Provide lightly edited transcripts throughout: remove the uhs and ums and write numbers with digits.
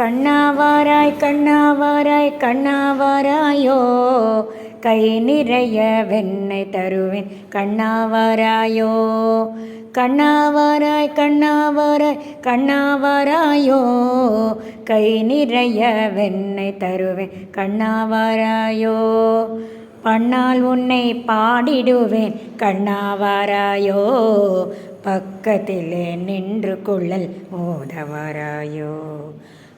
கண்ணாவாராய் கண்ணாவாராய் கண்ணாவாராயோ, கை நிறைய வெண்ணெய் தருவேன் கண்ணாவாராயோ. கண்ணாவாராய் கண்ணாவாராய் கண்ணாவாராயோ, கை நிறைய வெண்ணெய் தருவேன் கண்ணாவாராயோ. பண்ணால் உன்னை பாடிடுவேன் கண்ணாவாராயோ, பக்கத்திலே நின்று கொள்ளல் ஓதவாராயோ.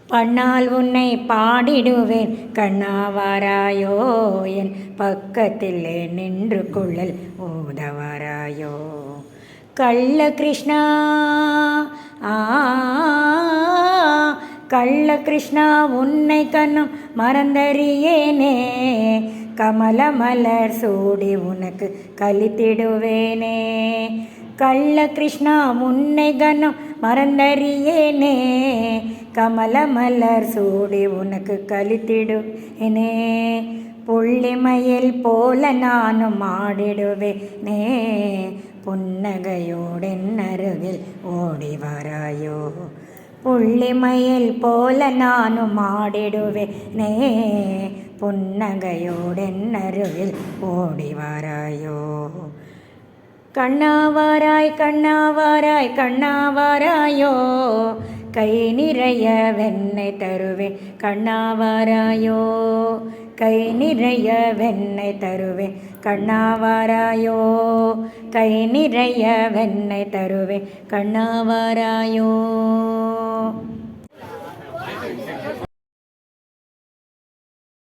பண்ணால் உன்னை பாடிடுவேன் கண்ணாவாராயோ, என் பக்கத்திலே நின்று கொள்ளல் ஓதவாராயோ. கள்ள கிருஷ்ணா கள்ள கிருஷ்ணா உன்னை கண்ணும் மறந்தறியேனே, கமல மலர் சூடி உனக்கு கலித்திடுவேனே. கள்ள கிருஷ்ணா உன்னை கண்ணும் மறந்தறியேனே, கமல மலர் சூடி உனக்கு கலித்திடுவேனே. புள்ளிமயில் போல நானும் ஆடிடுவேனே, புன்னகையோடென் அருகில் ஓடி வராயோ. புள்ளிமயில் போல நானும் ஆடிடுவேனே, புன்னகையோடென் அருகில் ஓடி வராயோ. கண்ணாவாராய் கண்ணாவாராய் கண்ணாவாராயோ, கை நிறைய வெண்ணெய் தருவேன் கண்ணாவாராயோ. கை நிறைய வெண்ணெய் தருவேன் கண்ணாவாராயோ, கை நிறைய வெண்ணெய் தருவேன் கண்ணாவாராயோ.